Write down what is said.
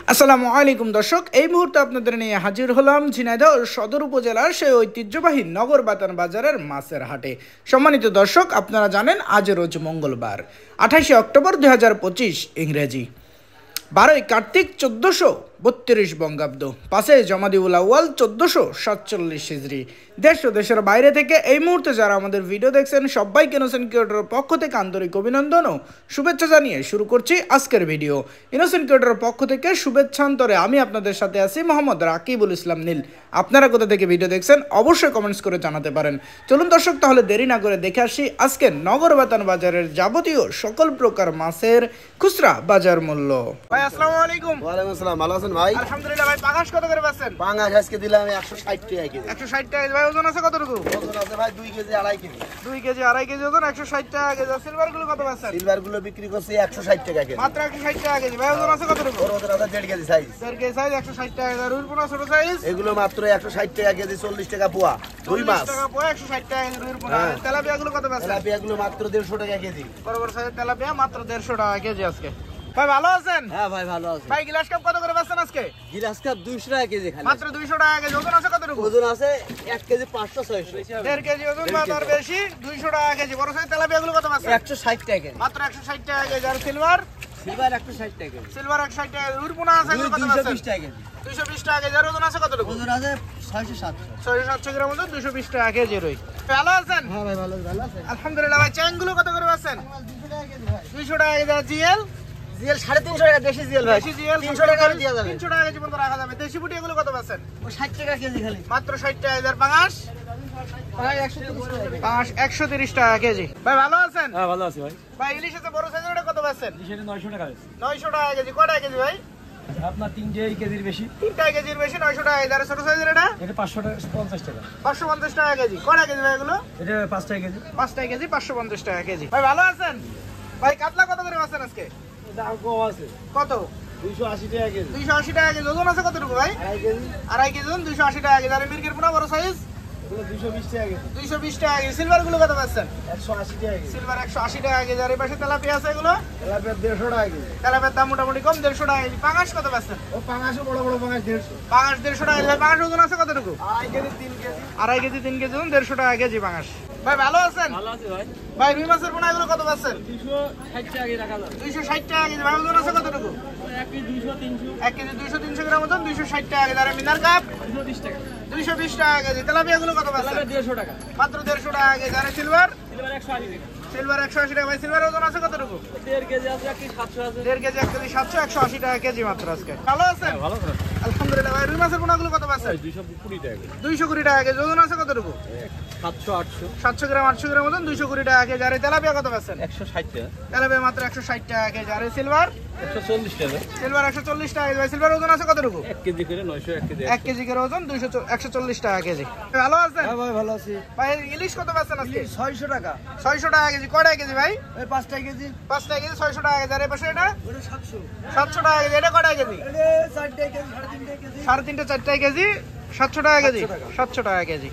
আসসালামু আলাইকুম দর্শক, এই মুহূর্তে আপনাদের নিয়ে হাজির হলাম ঝিনাইদহ সদর উপজেলার সেই ঐতিহ্যবাহী নগর বাতান বাজারের মাছের হাটে। সম্মানিত দর্শক, আপনারা জানেন আজ রোজ মঙ্গলবার 28 অক্টোবর 2025 ইংরেজি, 12 কার্তিক 1432 বঙ্গাব্দ, 5 জমাদিউল আউয়াল 1447 হিজরি। দেশ ও দেশের বাইরে থেকে এই মুহূর্তে যারা আমাদের ভিডিও দেখছেন সবাইকে ইনোসেন্ট ক্রিয়েটরের পক্ষ থেকে আন্তরিক অভিনন্দন ও শুভেচ্ছা জানিয়ে শুরু করছি আজকের ভিডিও। ইনোসেন্ট ক্রিয়েটরের পক্ষ থেকে শুভেচ্ছান্তরে আমি আপনাদের সাথে আছি মোহাম্মদ রাকিবুল ইসলাম নীল। আপনারা কোথা থেকে ভিডিও দেখছেন অবশ্যই কমেন্টস করে জানাতে পারেন। চলুন দর্শক, তাহলে দেরি না করে দেখে আসি আজকে নগর বাতান বাজারের যাবতীয় সকল প্রকার মাছের খুচরা বাজার মূল্য। ভাই আসসালামু আলাইকুম। ওয়ালাইকুম আসসালাম। ভালো আছেন ভাই? আলহামদুলিল্লাহ। ভাই পাঙাশ কত করে পাচ্ছেন? পাঙাশ আজকে দিলাম 160 টাকা কেজি। 160 টাকা। ভাই ওজন আছে কতটুকু? ওজন আছে ভাই 2 কেজি 2.5 কেজি। 2 কেজি 2.5 কেজি ওজন, 160 টাকা কেজি। সিলভার গুলো কত পাচ্ছেন? সিলভার গুলো বিক্রি করছে 160 টাকা কেজি। মাত্র 160 টাকা কেজি। ভাই ওজন আছে কতটুকু? ওজন আছে 1.5 কেজি সাইজ। 1.5 কেজি সাইজ, 160 টাকা। রুই পোনা ছোট সাইজ এগুলো মাত্র 160 টাকা কেজি, 40 টাকা পোয়া। রুই মাছ 40 টাকা পোয়া, 160 টাকা কেজি রুই পোনা। তেলাপিয়া গুলো কত পাচ্ছেন? তেলাপিয়া গুলো মাত্র 150 টাকা কেজি। বড় বড় সাইজের তেলাপিয়া মাত্র 150 টাকা কেজি আজকে। ভাই ভালো আছেন? হ্যাঁ ভাই ভালো আছে। ভাই গ্লাস কাপ কত করে পাচ্ছেন আজকে? গিলাস কাপ 200 টাকা কেজি খালি। মাত্র 200 টাকা কেজি। ওজন আছে কতটুকু? ওজন আছে 1 কেজি 500 600। 1.5 কেজি ওজন বা তার বেশি, 200 টাকা কেজি। বড় সাইজের তেলাপিয়া গুলো কত পাচ্ছেন? 160 টাকা কেজি। মাত্র 160 টাকা কেজি। আর সিলভার? সিলভার 160 টাকা কেজি। সিলভার 160 টাকা। রুই পোনা আছে কত পাচ্ছেন? 220 টাকা কেজি। 220 টাকা কেজি। আর ওজন আছে কতটুকু? ওজন আছে 600 700। 600-700 গ্রাম ওজন, 220 টাকা কেজি রুই। ভালো আছেন? হ্যাঁ ভাই ভালো আছে। আলহামদুলিল্লাহ। ভাই চ্যাং গুলো কত করে পাচ্ছেন? 200 টাকা কেজি ভাই। 200 টাকা কেজি। আর জিএল? জিএল 350 টাকা দেশি জিএল ভাই। দেশি জিএল 300 টাকা করে দেওয়া যাবে। 300 টাকা কেজি পর্যন্ত রাখা যাবে। দেশি পুটি এগুলো কত পাচ্ছেন? ও 60 টাকা কেজি খালি। মাত্র 60 টাকা কেজি। আর পাঙাশ? ভাই 130 টাকা কেজি। পাঙাশ 130 টাকা কেজি। ভাই ভালো আছেন? হ্যাঁ ভালো আছি ভাই। ভাই ইলিশ আছে বড় সাইজের, ওটা কত পাচ্ছেন? সেটা 900 টাকা আছে। 900 টাকা কেজি। কটা কেজি ভাই? আপনার 3 কেজির বেশি। 3 কেজির বেশি, 900 টাকা কেজি। আর ছোট সাইজের এটা? এটা 550 টাকা। 550 টাকা কেজি। কটা কেজি ভাই এগুলো? এটা 5 টাকা কেজি। 5 টাকা কেজি, 550 টাকা কেজি। ভাই ভালো আছেন? ভাই কাতলা কত করে পাচ্ছেন আজকে? দাম কম আছে। কত? 280 টাকা কেজি। 280 টাকা কেজি। ওজন আছে কতটুকু ভাই? 2.5 কেজি। 2.5 কেজি ওজন, 280 টাকা কেজি। আর মির্গের পোনা বড় সাইজ? এগুলো 220 টাকা কেজি। 220 টাকা কেজি। সিলভার গুলো কত পাচ্ছেন? 180 টাকা কেজি। সিলভার 180 টাকা কেজি। আর এই পাশে তেলাপিয়া আছে এগুলো? তেলাপিয়া 150 টাকা কেজি। তেলাপিয়ার দাম মোটামুটি কম, 150 টাকা কেজি। পাঙাশ কত পাচ্ছেন? ও পাঙাশও বড় বড় পাঙাশ 150। পাঙাশ 150 টাকা কেজি। ভাই পাঙাশ ওজন আছে কতটুকু? 2.5 কেজি 3 কেজি। 2.5 কেজি 3 কেজি ওজন, 150 টাকা কেজি পাঙাশ। ভাই ভালো আছেন? ভালো আছে ভাই। ভাই রুই মাছের পোনা এগুলো কত পাচ্ছেন? 260 টাকা কেজি রাখা যাবে। 260 টাকা কেজি। ভাই ওজন আছে কতটুকু? 1 কেজি 200 300। 1 কেজি 200-300 গ্রাম ওজন, 260 টাকা কেজি। আর মিনার কাপ? 220 টাকা। 220 টাকা কেজি। তেলাপিয়া গুলো কত পাচ্ছেন? তেলাপিয়া 150 টাকা। মাত্র 150 টাকা কেজি। আর সিলভার? সিলভার 180 টাকা। সিলভার 180 টাকা। ভাই সিলভার ওজন আছে কতটুকু? 1.5 কেজি আছে, 1 কেজি 700 আছে। 1.5 কেজি, 1 কেজি 700, 180 টাকা কেজি মাত্র আজকে। ভালো আছেন? ভালো আছে। আলহামদুলিল্লাহ। ভাই রুই মাছের পোনাগুলো কত পাচ্ছেন? 220 টাকা কেজি। 220 টাকা কেজি। ওজন আছে কতটুকু? 700 800। 700 গ্রাম 800 গ্রাম ওজন, 220 টাকা কেজি। আর এই তেলাপিয়া কত পাচ্ছেন? 160 টাকা। তেলাপিয়া মাত্র 160 টাকা কেজি। আর এই সিলভার? 140 টাকা। সিলভার 140 টাকা কেজি। ভাই সিলভার ওজন আছে কতটুকু? 1 কেজি করে 900, 1 কেজি 1 কেজি করে ওজন, 140 টাকা কেজি। ভালো আছেন? হ্যাঁ ভাই ভালো আছি। ভাই ইলিশ কত পাচ্ছেন আজকে? 600 টাকা। 600 টাকা কেজি। কয়টা কেজি ভাই? এই 5 টাকা কেজি। 5 টাকা কেজি, 600 টাকা কেজি। আর এই পাশে এটা? ওটা 700। 700 টাকা কেজি। এটা কয়টা কেজি? এটা 4 টাকা কেজি, 3.5 টাকা কেজি। 3.5 4 কেজি, 700 টাকা কেজি। 700 টাকা কেজি।